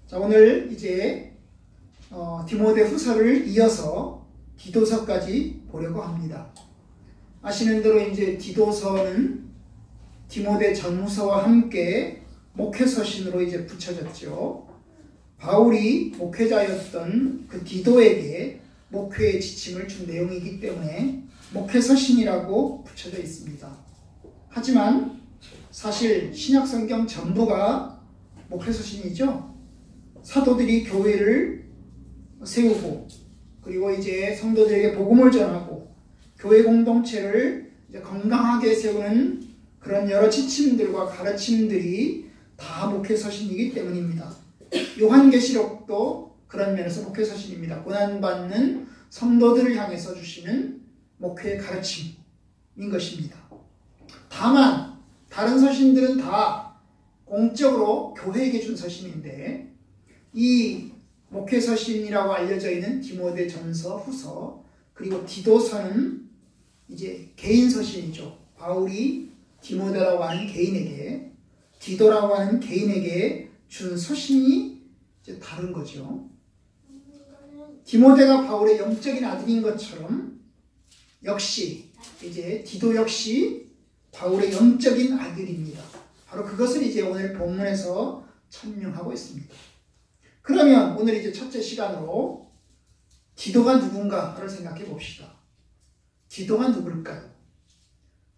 자, 오늘 이제 디모데 후서를 이어서 디도서까지 보려고 합니다. 아시는 대로 이제 디도서는 디모데 전후서와 함께 목회서신으로 이제 붙여졌죠. 바울이 목회자였던 그 디도에게 목회의 지침을 준 내용이기 때문에 목회서신이라고 붙여져 있습니다. 하지만 사실 신약성경 전부가 목회서신이죠. 사도들이 교회를 세우고 그리고 이제 성도들에게 복음을 전하고 교회 공동체를 이제 건강하게 세우는 그런 여러 지침들과 가르침들이 다 목회서신이기 때문입니다. 요한계시록도 그런 면에서 목회서신입니다. 고난받는 성도들을 향해서 주시는 목회의 가르침인 것입니다. 다만 다른 서신들은 다 공적으로 교회에게 준 서신인데 이 목회서신이라고 알려져 있는 디모데 전서, 후서 그리고 디도서는 이제 개인 서신이죠. 바울이 디모데라고 하는 개인에게, 디도라고 하는 개인에게 준 서신이 이제 다른 거죠. 디모데가 바울의 영적인 아들인 것처럼 역시 이제 디도 역시 바울의 영적인 아들입니다. 바로 그것을 이제 오늘 본문에서 천명하고 있습니다. 그러면 오늘 이제 첫째 시간으로 디도가 누군가를 생각해 봅시다. 디도가 누굴까요?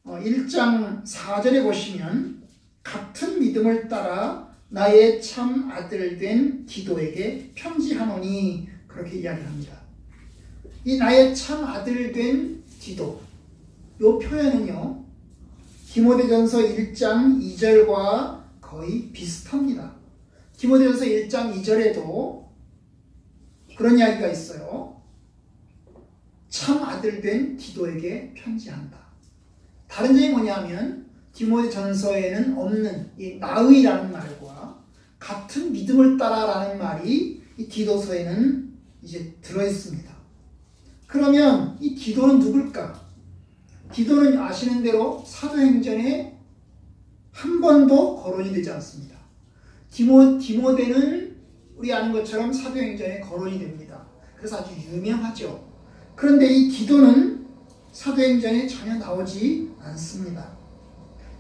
1장 4절에 보시면 같은 믿음을 따라 나의 참 아들 된 디도에게 편지하노니 그렇게 이야기합니다. 이 나의 참 아들 된 디도, 이 표현은요 디모데전서 1장 2절과 거의 비슷합니다. 디모데전서 1장 2절에도 그런 이야기가 있어요. 참 아들 된 디도에게 편지한다. 다른 점이 뭐냐면 디모데전서에는 없는 이 나의라는 말과 같은 믿음을 따라라는 말이 이 디도서에는 이제 들어있습니다. 그러면 이 디도는 누굴까? 디도는 아시는 대로 사도행전에 한 번도 거론이 되지 않습니다. 디모데는 우리 아는 것처럼 사도행전에 거론이 됩니다. 그래서 아주 유명하죠. 그런데 이 디도는 사도행전에 전혀 나오지 않습니다.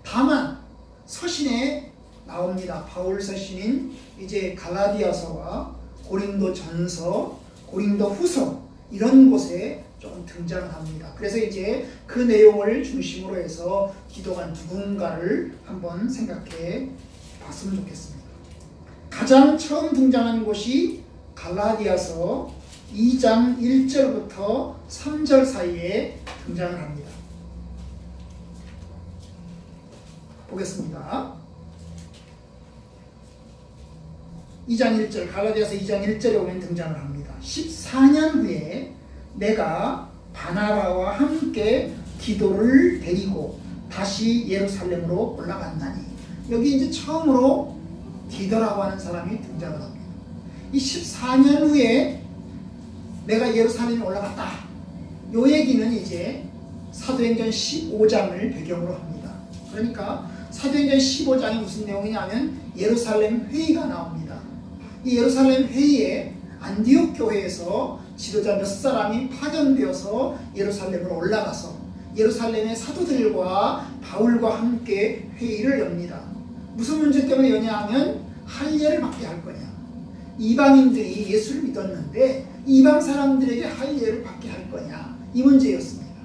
다만 서신에 나옵니다. 바울 서신인 이제 갈라디아서와 고린도전서, 고린도후서 이런 곳에 좀 등장을 합니다. 그래서 이제 그 내용을 중심으로 해서 디도가 누군가를 한번 생각해 봤으면 좋겠습니다. 가장 처음 등장한 곳이 갈라디아서 2장 1절부터 3절 사이에 등장을 합니다. 보겠습니다. 2장 1절, 갈라디아서 2장 1절에 오면 등장을 합니다. 14년 후에 내가 바나바와 함께 디도를 데리고 다시 예루살렘으로 올라갔나니, 여기 이제 처음으로 디도라고 하는 사람이 등장을 합니다. 이 14년 후에 내가 예루살렘에 올라갔다. 요 얘기는 이제 사도행전 15장을 배경으로 합니다. 그러니까 사도행전 15장이 무슨 내용이냐면 예루살렘 회의가 나옵니다. 이 예루살렘 회의에 안디옥 교회에서 지도자 몇 사람이 파견되어서 예루살렘으로 올라가서 예루살렘의 사도들과 바울과 함께 회의를 엽니다. 무슨 문제 때문에 여냐 하면 할례를 받게 할 거냐. 이방인들이 예수를 믿었는데 이방 사람들에게 할례를 받게 할 거냐. 이 문제였습니다.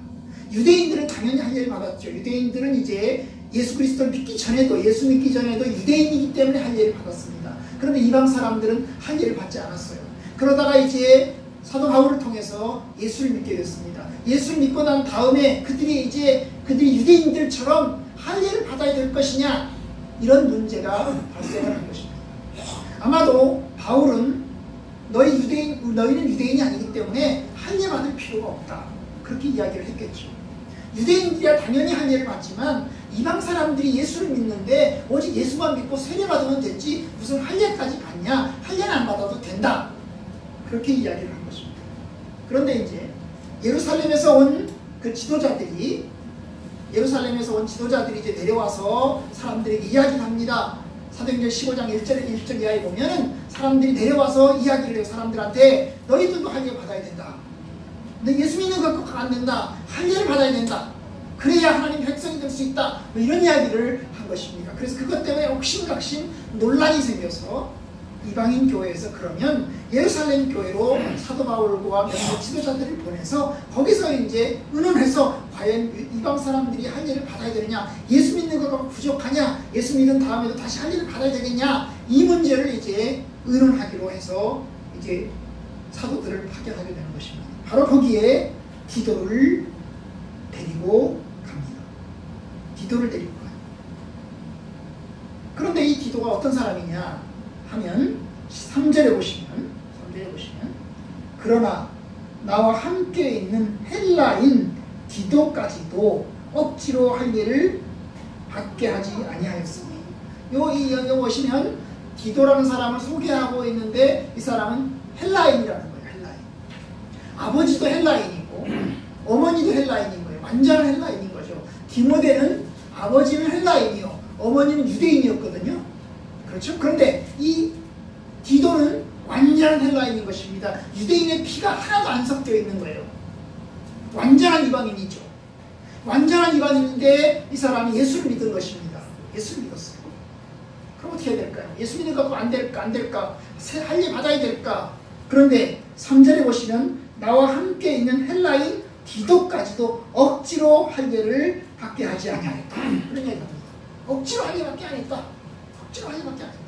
유대인들은 당연히 할례를 받았죠. 유대인들은 이제 예수 그리스도를 믿기 전에도, 예수 믿기 전에도 유대인이기 때문에 할례를 받았습니다. 그런데 이방 사람들은 할례를 받지 않았어요. 그러다가 이제 사도 바울을 통해서 예수를 믿게 됐습니다. 예수를 믿고 난 다음에 그들이 유대인들처럼 할례를 받아야 될 것이냐, 이런 문제가 발생을 한 것입니다. 아마도 바울은 너희는 유대인이 아니기 때문에 할례 받을 필요가 없다, 그렇게 이야기를 했겠죠. 유대인들이야 당연히 할례를 받지만 이방 사람들이 예수를 믿는데 오직 예수만 믿고 세례 받으면 됐지 무슨 할례까지 받냐, 할례는 안 받아도 된다, 그렇게 이야기를 한 것입니다. 그런데 이제 예루살렘에서 온 지도자들이 이제 내려와서 사람들에게 이야기를 합니다. 사도행전 15장 1절 이하에 보면은 사람들이 내려와서 이야기를 해요. 사람들한테 너희들도 할례 받아야 된다. 근데 예수 믿는 것 갖고 안 된다. 할례를 받아야 된다. 그래야 하나님 백성이 될 수 있다. 뭐 이런 이야기를 한 것입니다. 그래서 그것 때문에 옥신각신 논란이 생겨서 이방인 교회에서 그러면 예루살렘 교회로 사도 바울과 몇몇 지도자들을 보내서 거기서 이제 의논해서 과연 이방 사람들이 할례를 받아야 되느냐, 예수 믿는 것가 부족하냐, 예수 믿은 다음에도 다시 할례를 받아야 되겠냐, 이 문제를 이제 의논하기로 해서 이제 사도들을 파견하게 되는 것입니다. 바로 거기에 디도를 데리고 갑니다. 디도를 데리고 가요. 그런데 이 디도가 어떤 사람이냐 하면 3절에 보시면 그러나 나와 함께 있는 헬라인 디도까지도 억지로 할례를 받게 하지 아니하였으니, 요 보시면 디도라는 사람을 소개하고 있는데 이 사람은 헬라인이라는 거예요. 헬라인. 아버지도 헬라인이고 어머니도 헬라인인 거예요. 완전한 헬라인인 거죠. 디모데는 아버지는 헬라인이요, 어머니는 유대인이었거든요. 그렇죠? 그런데 이 디도는 완전한 헬라인인 것입니다. 유대인의 피가 하나도 안 섞여 있는 거예요. 완전한 이방인이죠. 완전한 이방인인데 이 사람이 예수를 믿은 것입니다. 예수를 믿었어요. 그럼 어떻게 해야 될까요? 예수 믿는 것도 안 될까? 할례 받아야 될까? 그런데 3절에 보시면 나와 함께 있는 헬라인 디도까지도 억지로 할례를 받게 하지 아니하였다. 그런 얘기입니다. 억지로 할례 받게 안 했다. 억지로 할례 받게 안 했다.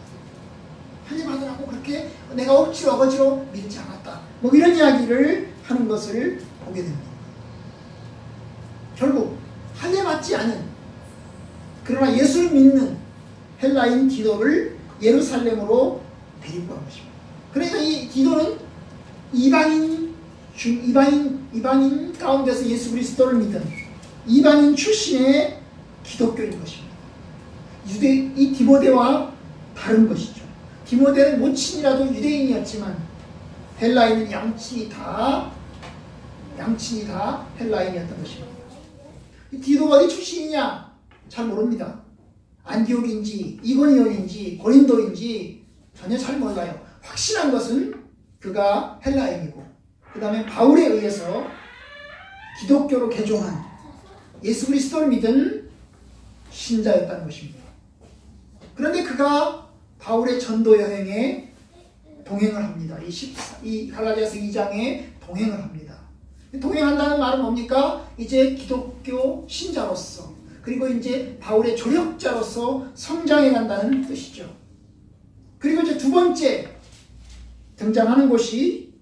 할례 받으라고 그렇게 내가 억지로 믿지 않았다. 뭐 이런 이야기를 하는 것을 보게 됩니다. 결국 할례 받지 않은 그러나 예수를 믿는 헬라인 디도를 예루살렘으로 데리고 간 것입니다. 그래서 이 디도는 이방인 가운데서 예수 그리스도를 믿은 이방인 출신의 기독교인 것입니다. 이 디모데와 다른 것이죠. 디모데는 모친이라도 유대인이었지만 헬라인은 양친이 다 헬라인이었던 것입니다. 이 디도가 어디 출신이냐? 잘 모릅니다. 안디옥인지 이고니온인지 고린도인지 전혀 잘 몰라요. 확실한 것은 그가 헬라인이고 그 다음에 바울에 의해서 기독교로 개종한 예수 그리스도를 믿은 신자였다는 것입니다. 그런데 그가 바울의 전도 여행에 동행을 합니다. 이 갈라디아서 2장에 동행을 합니다. 동행한다는 말은 뭡니까? 이제 기독교 신자로서 그리고 이제 바울의 조력자로서 성장해 간다는 뜻이죠. 그리고 이제 두 번째 등장하는 곳이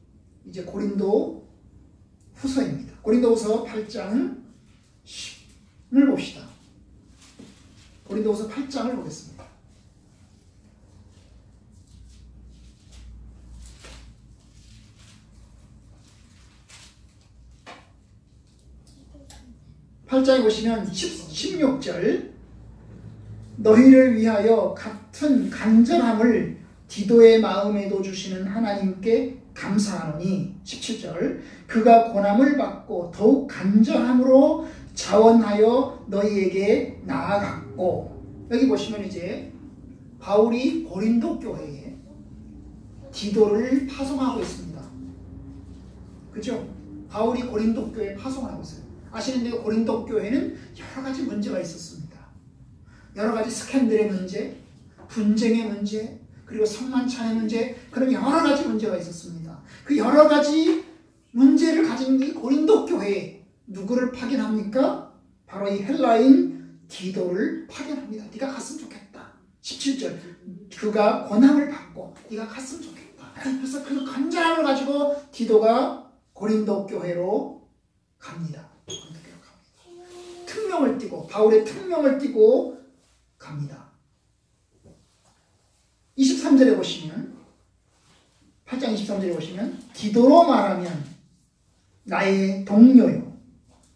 이제 고린도 후서입니다. 고린도 후서 8장 10을 봅시다. 고린도 후서 8장을 보겠습니다. (8장에) 보시면 16절 너희를 위하여 같은 간절함을 디도의 마음에도 주시는 하나님께 감사하노니 17절 그가 고난을 받고 더욱 간절함으로 자원하여 너희에게 나아갔고, 여기 보시면 이제 바울이 고린도 교회에 디도를 파송하고 있습니다. 그죠? 바울이 고린도 교회에 파송을 하고 있어요. 아시는데 고린도 교회는 여러 가지 문제가 있었습니다. 여러 가지 스캔들의 문제, 분쟁의 문제, 그리고 성만찬의 문제, 그런 여러 가지 문제가 있었습니다. 그 여러 가지 문제를 가진 이 고린도 교회에 누구를 파견합니까? 바로 이 헬라인 디도를 파견합니다. 네가 갔으면 좋겠다. 17절 그가 권함을 받고 네가 갔으면 좋겠다. 그래서 그 간절함을 가지고 디도가 고린도 교회로 갑니다. 특명을 띠고 바울의 특명을 띠고 갑니다. 23절에 보시면 8장 23절에 보시면 디도로 말하면 나의 동료요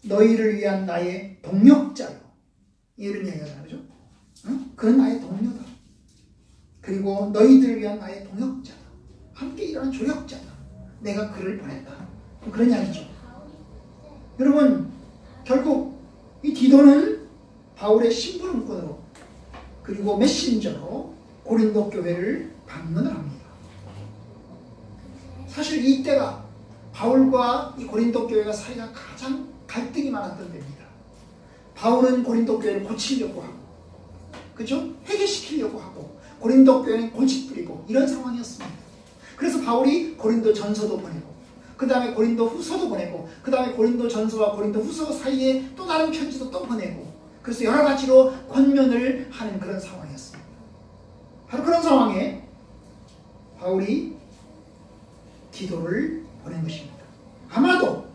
너희를 위한 나의 동력자요 이런 얘기하잖아요. 그죠? 그건 나의 동료다. 그리고 너희들을 위한 나의 동역자다. 함께 일하는 조력자다. 내가 그를 보냈다. 그런 이야기죠. 여러분 결국 이 디도는 바울의 심부름꾼으로 그리고 메신저로 고린도 교회를 방문을 합니다. 사실 이때가 바울과 이 고린도 교회가 사이가 가장 갈등이 많았던 때입니다. 바울은 고린도 교회를 고치려고 하고, 그죠? 회개시키려고 하고, 고린도 교회는 고집 부리고 이런 상황이었습니다. 그래서 바울이 고린도 전서도 보내고, 그 다음에 고린도 후서도 보내고, 그 다음에 고린도 전서와 고린도 후서 사이에 또 다른 편지도 또 보내고, 그래서 여러 가지로 권면을 하는 그런 상황이었습니다. 바로 그런 상황에 바울이 디도를 보낸 것입니다. 아마도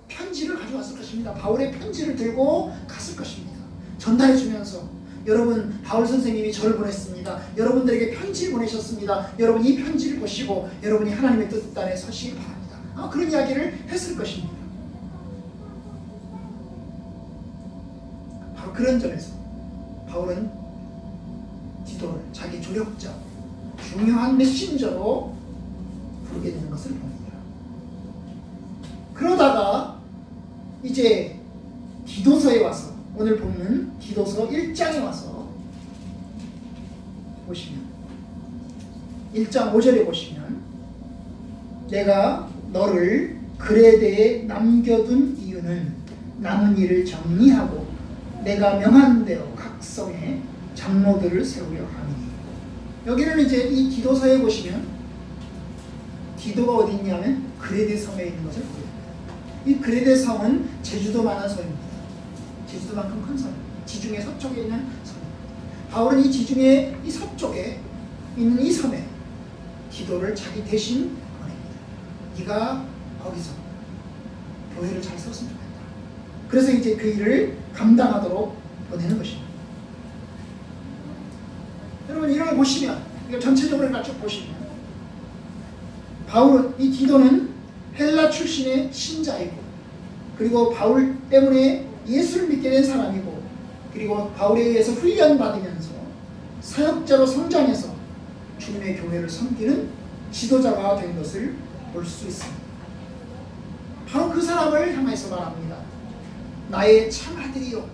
편지를 가져왔을 것입니다. 바울의 편지를 들고 갔을 것입니다. 전달해 주면서, 여러분, 바울 선생님이 저를 보냈습니다. 여러분들에게 편지를 보내셨습니다. 여러분 이 편지를 보시고 여러분이 하나님의 뜻 안에 서시기 바랍니다. 그런 이야기를 했을 것입니다. 바로 그런 점에서 바울은 디도를 자기 조력자, 중요한 메신저로 부르게 되는 것을 봅니다. 그러다가 이제 디도서에 와서, 오늘 본문 디도서 1장에 와서 보시면, 1장 5절에 보시면, 내가 너를 그레데에 남겨둔 이유는 남은 일을 정리하고 내가 명한 대로 각 성에 장로들을 세우려 함이니. 여기는 이제 이 디도서에 보시면 디도가 어디 있냐면 그레데 섬에 있는 것을 보여요. 이 그레데 섬은 제주도만한 섬입니다. 제주도만큼 큰 섬, 지중해 서쪽에 있는 섬입니다. 바울은 이 지중해 이 서쪽에 있는 이 섬에 디도를 자기 대신 보냅니다. 네가 거기서 교회를 잘 세웠으면 좋겠다. 그래서 이제 그 일을 감당하도록 보내는 것입니다. 여러분, 이런 걸 보시면, 이거 전체적으로 쭉 보시면, 바울은, 이 디도는 헬라 출신의 신자이고, 그리고 바울 때문에 예수를 믿게 된 사람이고, 그리고 바울에 의해서 훈련받으면서 사역자로 성장해서 주님의 교회를 섬기는 지도자가 된 것을 볼 수 있습니다. 바로 그 사람을 향해서 말합니다. 나의 참아들이요,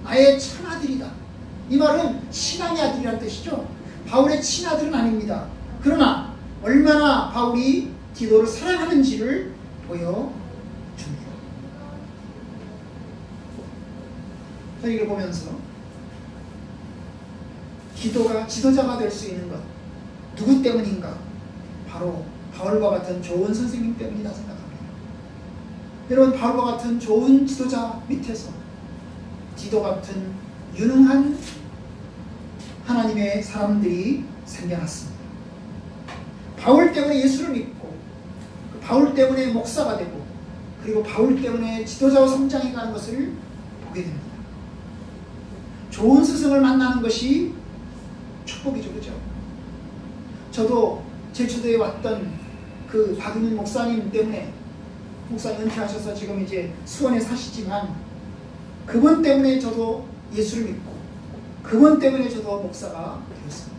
나의 참아들이다. 이 말은 신앙의 아들이라는 뜻이죠. 바울의 친아들은 아닙니다. 그러나 얼마나 바울이 디도를 사랑하는지를 보여줍니다. 저는 이걸 보면서 디도가 지도자가 될 수 있는 것, 누구 때문인가? 바로 바울과 같은 좋은 선생님 때문이다 생각합니다. 여러분, 바울과 같은 좋은 지도자 밑에서 디도 같은 유능한 하나님의 사람들이 생겨났습니다. 바울 때문에 예수를 믿고, 바울 때문에 목사가 되고, 그리고 바울 때문에 지도자로 성장해가는 것을 보게 됩니다. 좋은 스승을 만나는 것이 축복이죠, 그죠? 저도 제주도에 왔던 그 박윤민 목사님 때문에, 목사님 은퇴하셔서 지금 이제 수원에 사시지만, 그분 때문에 저도 예수를 믿고, 그분 때문에 저도 목사가 되었습니다.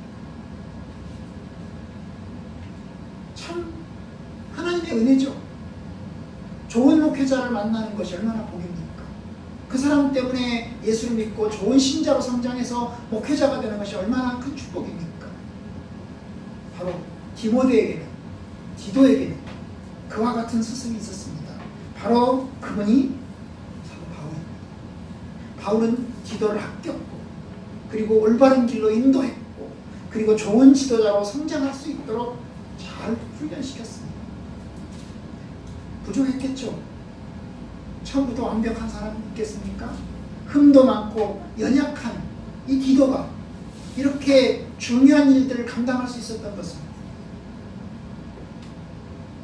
참 하나님의 은혜죠. 좋은 목회자를 만나는 것이 얼마나 복입니까? 그 사람 때문에 예수를 믿고 좋은 신자로 성장해서 목회자가 되는 것이 얼마나 큰 축복입니까? 바로 디모데에게는, 디도에게는 그와 같은 스승이 있었습니다. 바로 그분이 사도 바울입니다. 바울은 디도를 합격했고, 그리고 올바른 길로 인도했고, 그리고 좋은 지도자로 성장할 수 있도록 잘 훈련시켰습니다. 부족했겠죠. 처음부터 완벽한 사람이 있겠습니까? 흠도 많고 연약한 이 디도가 이렇게 중요한 일들을 감당할 수 있었던 것은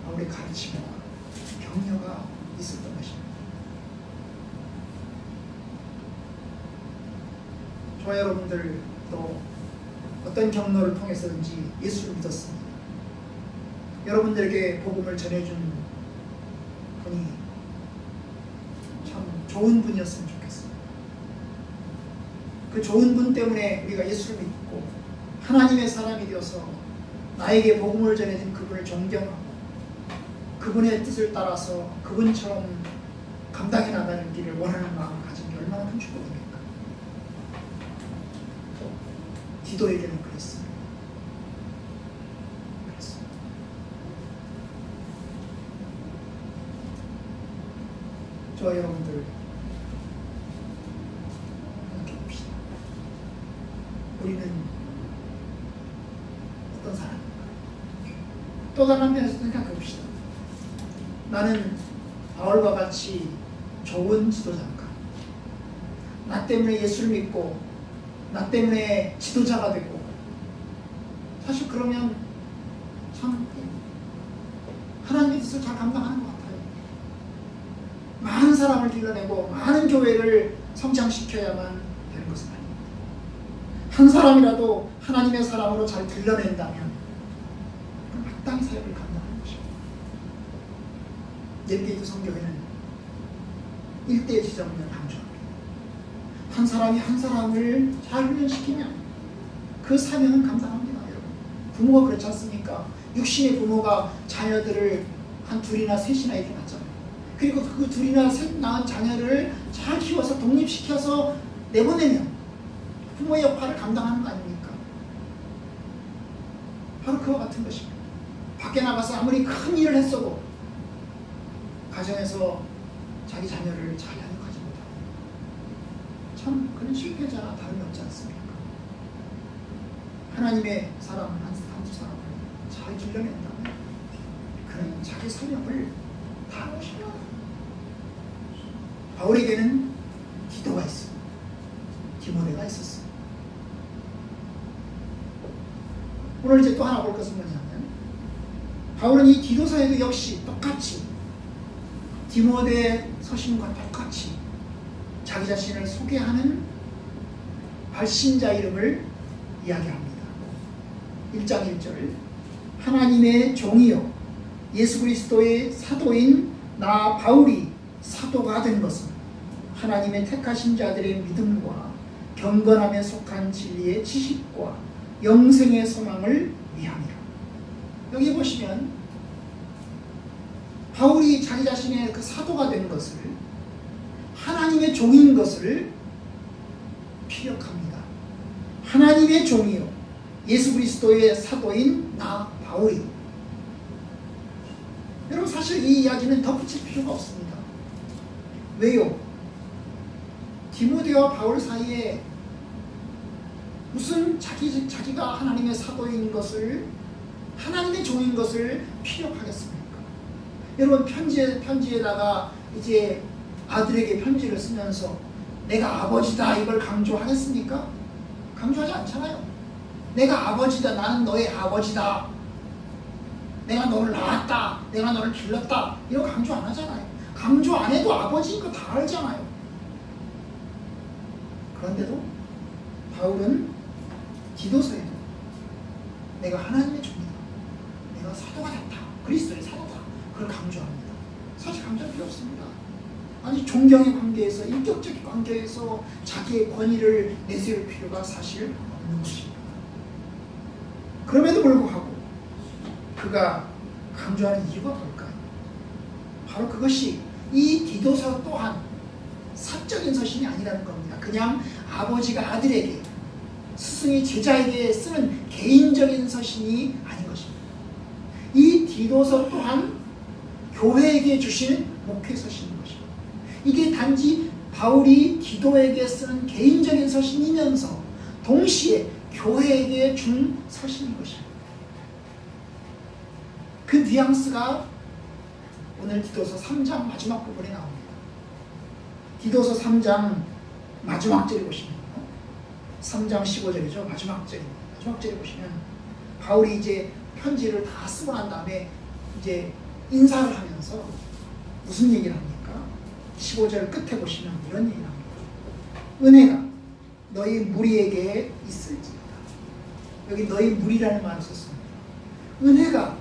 바울의 가르침과 격려가 있었던 것입니다. 저와 여러분들도 어떤 경로를 통해서든지 예수를 믿었습니다. 여러분들에게 복음을 전해준 분이 참 좋은 분이었으면 좋겠습니다. 그 좋은 분 때문에 우리가 예수를 믿고 하나님의 사람이 되어서 나에게 복음을 전해준 그분을 존경하고 그분의 뜻을 따라서 그분처럼 감당해 나가는 길을 원하는 마음을 가진 게 얼마나 큰 축복입니까? 디도에게는 그랬습니다. 저와 여러분들 생각해 봅시다. 우리는 어떤 사람인가? 또 다른 한편에서 생각해 봅시다. 나는 바울과 같이 좋은 지도자인가? 나 때문에 예수를 믿고 나 때문에 지도자가 되고, 사실 그러면 참 하나님의 뜻을 잘 감당하는 것 같아요. 많은 사람을 길러내고 많은 교회를 성장시켜야만 되는 것은 아닙니다. 한 사람이라도 하나님의 사람으로 잘 길러낸다면 마땅히 사역을 감당하는 것입니다. 넬게이트 성교회는 일대의 지정을 강조합니다. 한 사람이 한 사람을 잘 훈련시키면 그 사명은 감당합니다. 여러분, 부모가 그렇지 않습니까? 육신의 부모가 자녀들을 한 둘이나 셋이나 이렇게 낳잖아요. 그리고 그 둘이나 셋 낳은 자녀를 잘 키워서 독립시켜서 내보내면 부모의 역할을 감당하는 거 아닙니까? 바로 그와 같은 것입니다. 밖에 나가서 아무리 큰 일을 했어도 가정에서 자기 자녀를 잘 양육하지 못하고 참 그런 실패자나 다름없지 않습니까? 하나님의 사람 한두 사람을 잘 길러낸다면 그는 자기 사명을 다 하십니다. 바울에게는 디도가 있습니다. 디모데가 있었습니다. 오늘 이제 또 하나 볼 것은 뭐냐면, 바울은 이 디도서에도 역시 똑같이 디모데 서신과 똑같이 자기 자신을 소개하는 발신자 이름을 이야기합니다. 1장 1절, 하나님의 종이요 예수 그리스도의 사도인 나 바울이 사도가 된 것은 하나님의 택하신 자들의 믿음과 경건함에 속한 진리의 지식과 영생의 소망을 위함이라. 여기 보시면 바울이 자기 자신의 그 사도가 된 것을, 하나님의 종인 것을 피력합니다. 하나님의 종이요 예수 그리스도의 사도인 나 바울이. 여러분, 사실 이 이야기는 덧붙일 필요가 없습니다. 왜요? 디모데와 바울 사이에 무슨 자기가 하나님의 사도인 것을, 하나님의 종인 것을 피력하겠습니까? 여러분, 편지에다가 이제 아들에게 편지를 쓰면서 내가 아버지다 이걸 강조하겠습니까? 강조하지 않잖아요. 내가 아버지다, 나는 너의 아버지다, 내가 너를 낳았다, 내가 너를 길렀다, 이런 강조 안 하잖아요. 강조 안 해도 아버지인 거 다 알잖아요. 그런데도 바울은 디도서에도 내가 하나님의 종이다, 내가 사도가 됐다, 그리스도의 사도다, 그걸 강조합니다. 사실 강조할 필요 없습니다. 아니, 존경의 관계에서, 인격적인 관계에서 자기의 권위를 내세울 필요가 사실 없는 것입니다. 그럼에도 불구하고 그가 강조하는 이유가 뭘까요? 바로 그것이 이 디도서 또한 사적인 서신이 아니라는 겁니다. 그냥 아버지가 아들에게, 스승이 제자에게 쓰는 개인적인 서신이 아닌 것입니다. 이 디도서 또한 교회에게 주시는 목회 서신인 것입니다. 이게 단지 바울이 디도에게 쓰는 개인적인 서신이면서 동시에 교회에게 준 서신인 것입니다. 그 뉘앙스가 오늘 디도서 3장 마지막 부분에 나옵니다. 디도서 3장 마지막 절에 보시면 3장 15절이죠. 마지막 절입니다. 마지막 절에 보시면 바울이 이제 편지를 다 쓰고 난 다음에 이제 인사를 하면서 무슨 얘기를 합니까? 15절 끝에 보시면 이런 얘기를 합니다. 은혜가 너희 무리에게 있을지어다. 여기 너희 무리라는 말을 썼습니다. 은혜가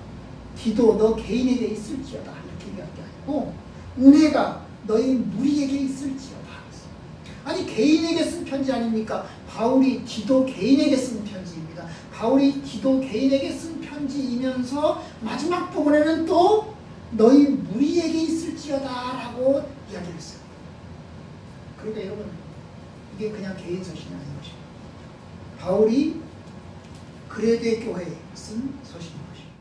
디도 너 개인에게 있을지어다 이렇게 얘기할 게 아니고 은혜가 너희 무리에게 있을지어다. 아니, 개인에게 쓴 편지 아닙니까? 바울이 디도 개인에게 쓴 편지입니다. 바울이 디도 개인에게 쓴 편지이면서 마지막 부분에는 또 너희 무리에게 있을지어다 라고 이야기를 했어요. 그러니까 여러분, 이게 그냥 개인 서신이 아닌 것입니다. 바울이 그레데 교회에 쓴 서신인 것입니다.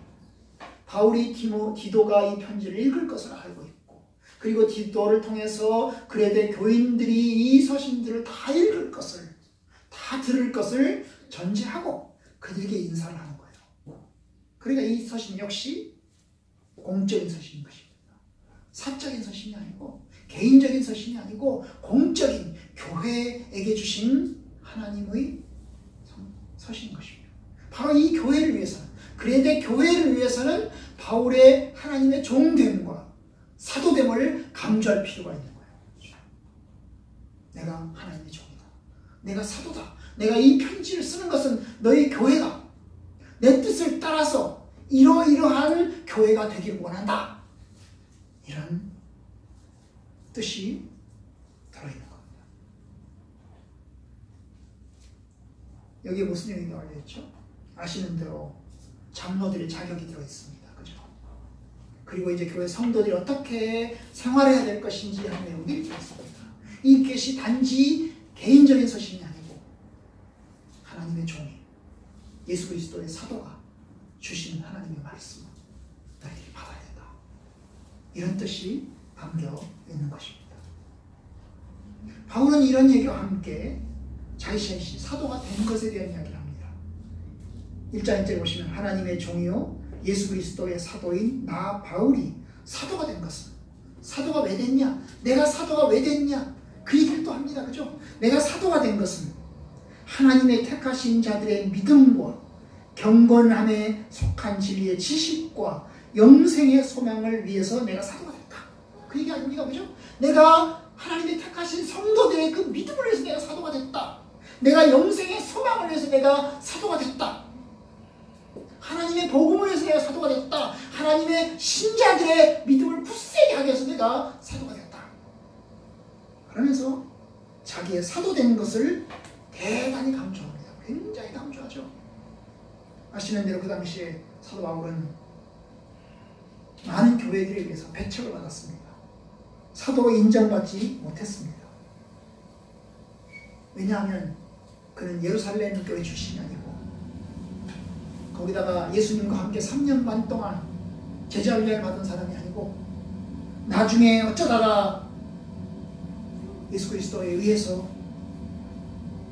바울이 디도가 이 편지를 읽을 것을 알고 있고, 그리고 디도를 통해서 그레데 교인들이 이 서신들을 다 읽을 것을, 다 들을 것을 전제하고 그들에게 인사를 하는 거예요. 그러니까 이 서신 역시 공적인 서신인 것입니다. 사적인 서신이 아니고, 개인적인 서신이 아니고 공적인 교회에게 주신 하나님의 서신인 것입니다. 바로 이 교회를 위해서는, 그레데 교회를 위해서는 바울의 하나님의 종됨과 사도됨을 강조할 필요가 있는 거예요. 내가 하나님의 종이다. 내가 사도다. 내가 이 편지를 쓰는 것은 너희 교회다. 내 뜻을 따라서 이러이러한 교회가 되길 원한다. 이런 뜻이 들어있는 겁니다. 여기에 무슨 얘기가 알려있죠? 아시는 대로 장로들의 자격이 들어있습니다. 그죠? 그리고 이제 교회 성도들이 어떻게 생활해야 될 것인지 하는 내용들이 들어있습니다. 이 것이 단지 개인적인 서신이 아니고 하나님의 종이, 예수 그리스도의 사도가 주신 하나님의 말씀을 너희들이 받아야 된다. 이런 뜻이 담겨 있는 것입니다. 바울은 이런 얘기와 함께 자이샤이시 사도가 된 것에 대한 이야기를 합니다. 1장 1절에 보시면 하나님의 종이요 예수 그리스도의 사도인 나 바울이 사도가 된 것은, 사도가 왜 됐냐? 내가 사도가 왜 됐냐? 그 얘기를 또 합니다. 그죠? 내가 사도가 된 것은 하나님의 택하신 자들의 믿음과 경건함에 속한 진리의 지식과 영생의 소망을 위해서 내가 사도가 됐다. 그 얘기 아닙니까? 그죠? 내가 하나님의 택하신 성도들의 그 믿음을 위해서 내가 사도가 됐다. 내가 영생의 소망을 위해서 내가 사도가 됐다. 하나님의 복음을 위해서 내가 사도가 됐다. 하나님의 신자들의 믿음을 굳세게 하기 위해서 내가 사도가 됐다. 그러면서 자기의 사도된 것을 대단히 강조합니다. 굉장히 강조하죠. 아시는 대로 그 당시에 사도 바울은 많은 교회들에 비해서 배척을 받았습니다. 사도로 인정받지 못했습니다. 왜냐하면 그는 예루살렘 교회 출신이 아니고, 거기다가 예수님과 함께 3년 반 동안 제자 훈련을 받은 사람이 아니고, 나중에 어쩌다가 예수 그리스도에 의해서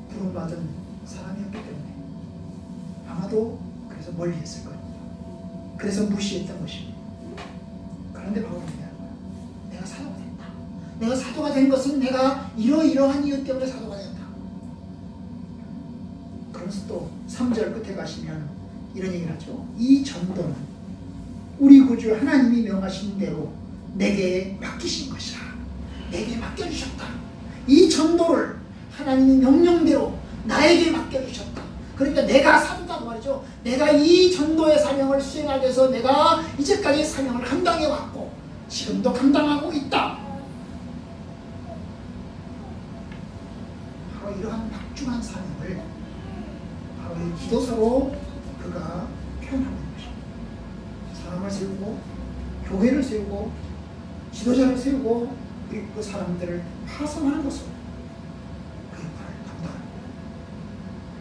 부름받은 사람이었기 때문에 아마도 그래서 멀리 했을 겁니다. 그래서 무시했던 것입니다. 그런데 바울은 얘기하는 거야. 내가 사도가 됐다. 내가 사도가 된 것은 내가 이러이러한 이유 때문에 사도가 됐다. 그러면서 또 3절 끝에 가시면 이런 얘기를 하죠. 이 전도는 우리 구주 하나님이 명하신 대로 내게 맡기신 것이라. 내게 맡겨주셨다. 이 전도를 하나님이 명령대로 나에게 맡겨주셨다. 그러니까 내가 사도다 말이죠. 내가 이 전도의 사명을 수행하기 위해서 내가 이제까지 사명을 감당해왔고 지금도 감당하고 있다. 바로 이러한 막중한 사명을 바로 이 기도서로 그가 표현하고 있는 것입니다. 사람을 세우고 교회를 세우고 지도자를 세우고 그리고 그 사람들을 파송하는 것으로 그 역할을 감당합니다.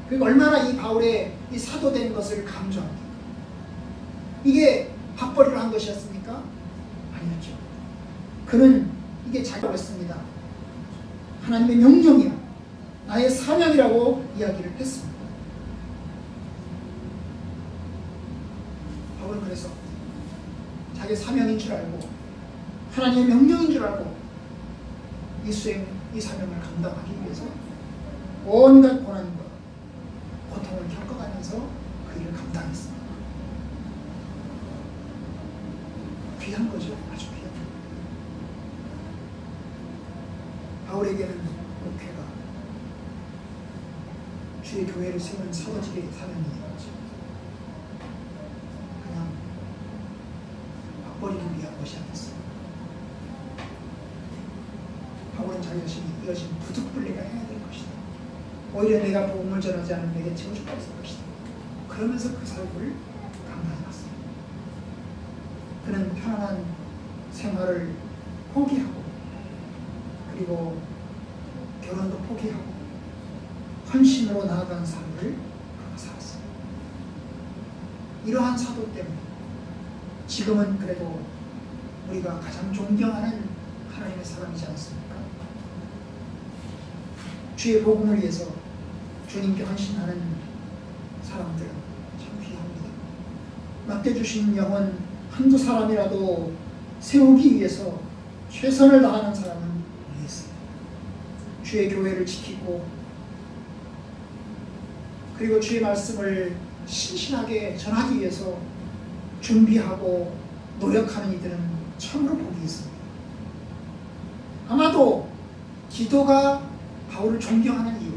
그리고 얼마나 이 바울의 이 사도된 것을 강조합니까? 이게 밥벌이를 한 것이었습니까? 아니었죠. 그는 이게 자기가 했습니다. 하나님의 명령이야. 나의 사명이라고 이야기를 했습니다. 바울은 그래서 자기 사명인 줄 알고 하나님의 명령인 줄 알고 이 사명을 감당하기 위해서 온갖 고난과 고통을 겪어가면서 그 일을 감당했습니다. 귀한 거죠. 아주 귀한 거죠. 바울에게는 목회가 주의 교회를 세우는 사도직의 사명이었죠. 그냥 밥벌이를 위한 것이 아니었어요. 바울은 자기 자신이 이것이 부득불리가 해야 될 것이다. 오히려 내가 복음을 전하지 않으면 내게 저주가 있을 것이다. 그러면서 그 삶을 감당해왔습니다. 그는 편안한 생활을 포기하고 그리고 결혼도 포기하고 헌신으로 나아간 삶을 그가 살았습니다. 이러한 사도 때문에 지금은 그래도 우리가 가장 존경하는 하나님의 사람이지 않습니까? 주의 복음을 위해서 주님께 헌신하는 사람들은 참 귀합니다. 맡겨주신 영혼 한두 사람이라도 세우기 위해서 최선을 다하는 사람은 어디 있어요? 주의 교회를 지키고 그리고 주의 말씀을 신신하게 전하기 위해서 준비하고 노력하는 이들은 참으로 복이 있습니다. 아마도 기도가 바울을 존경하는 이유,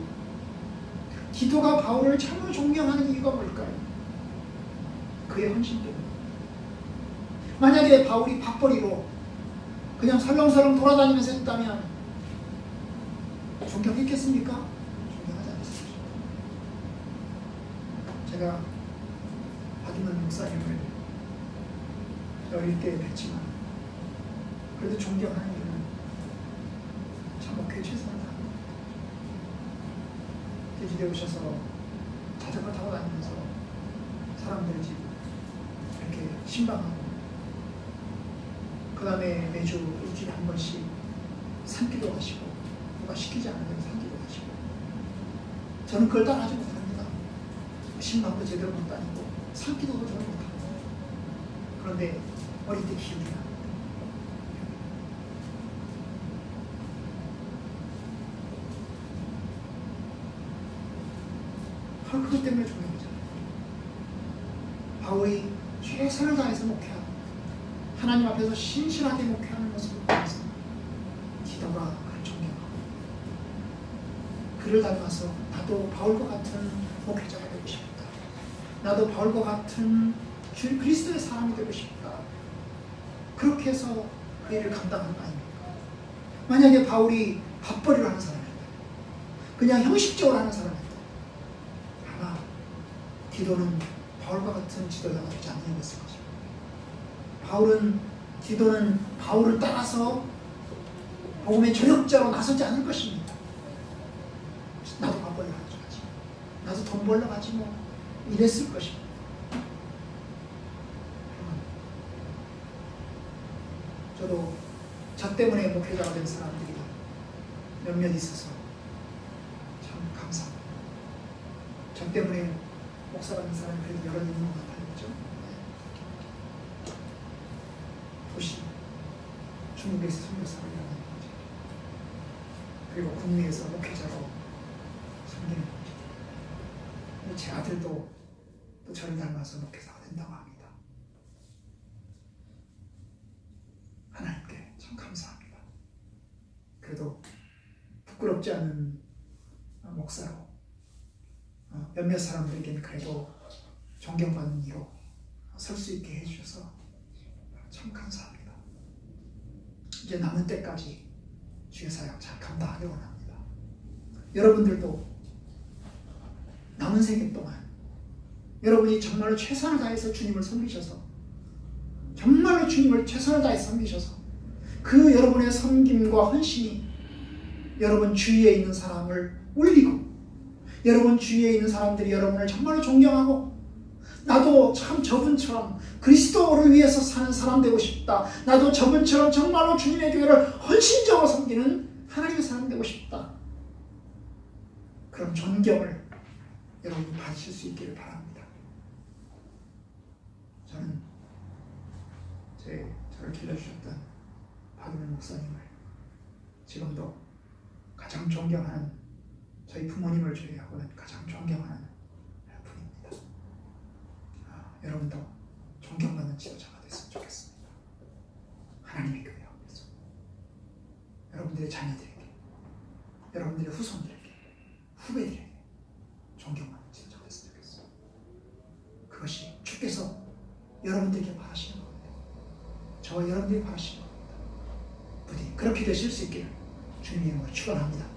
기도가 바울을 참으로 존경하는 이유가 뭘까요? 그의 헌신 때문에. 만약에 바울이 밥벌이로 그냥 설렁설렁 돌아다니면서 했다면 존경했겠습니까? 존경하지 않았습니다. 제가 박인원 목사님을 어릴 때 뵀지만 그래도 존경하는 이유는 참 목회에 최선을 다합니다. 제주도에 오셔서 자전거 타고 다니면서 사람들 집 이렇게 신방하고 그 다음에 매주 일주일에 한 번씩 산기도 하시고 누가 시키지 않으면 산기도 하시고 저는 그걸 따라하지 못합니다. 신방도 제대로 못 다니고 산기도도 저는 못하고 그런데 어릴 때 기억이 납니다. 바로 그것 때문에 존경이잖아요. 바울이 최선을 다해서 목회하고 하나님 앞에서 신실하게 목회하는 모습을 보면서 기도가 그를 존경하고 그를 닮아서 나도 바울과 같은 목회자가 되고 싶다. 나도 바울과 같은 주 그리스도의 사람이 되고 싶다. 그렇게 해서 그 일을 감당하는 거 아닙니까? 만약에 바울이 밥벌이를 하는 사람이었다, 그냥 형식적으로 하는 사람이었다, 아마 디도는 바울과 같은 지도자가 되지 않았을 것입니다. 디도는 바울을 따라서 복음의 전역자로 나서지 않을 것입니다. 나도 밥벌이를 하지, 나도 돈 벌러 가지 뭐 이랬을 것입니다. 저도 저 때문에 목회자가 된 사람들이 몇몇 있어서 참 감사합니다. 저 때문에 목사가 된 사람이 그래도 여러 있는 것 같아요. 그렇죠? 도시, 중국에서 선교사를 일하는 거죠. 그리고 국내에서 목회자로 섬기는 거죠. 제 아들도 또 저를 닮아서 목회자가 된다고 합니다. 하나님께 참 감사합니다. 그래도 부끄럽지 않은 목사로 몇몇 사람들에게는 그래도 존경받는 이로 설 수 있게 해주셔서 참 감사합니다. 이제 남은 때까지 주의 사역 잘 감당하기 원합니다. 여러분들도 남은 생애 동안 여러분이 정말로 최선을 다해서 주님을 섬기셔서 정말로 주님을 최선을 다해서 섬기셔서 그 여러분의 섬김과 헌신이 여러분 주위에 있는 사람을 울리고 여러분 주위에 있는 사람들이 여러분을 정말로 존경하고 나도 참 저분처럼 그리스도를 위해서 사는 사람 되고 싶다. 나도 저분처럼 정말로 주님의 교회를 헌신적으로 섬기는 하나님의 사람 되고 싶다. 그런 존경을 여러분이 받으실 수 있기를 바랍니다. 저는 저를 길러주셨던 박인원 목사님을 지금도 가장 존경하는, 저희 부모님을 제외하고는 가장 존경하는 분입니다. 여러분도 존경받는 지도자가 됐으면 좋겠습니다. 하나님의 교회 앞에서 여러분들의 자녀들에게, 여러분들의 후손들에게, 후배들에게 존경받는 지도자가 됐으면 좋겠어요. 그것이 주께서 여러분들에게 바라시는 겁니다. 저와 여러분들이 바라시는 겁니다. 부디 그렇게 되실 수 있기를 주님의 이름으로 축원합니다.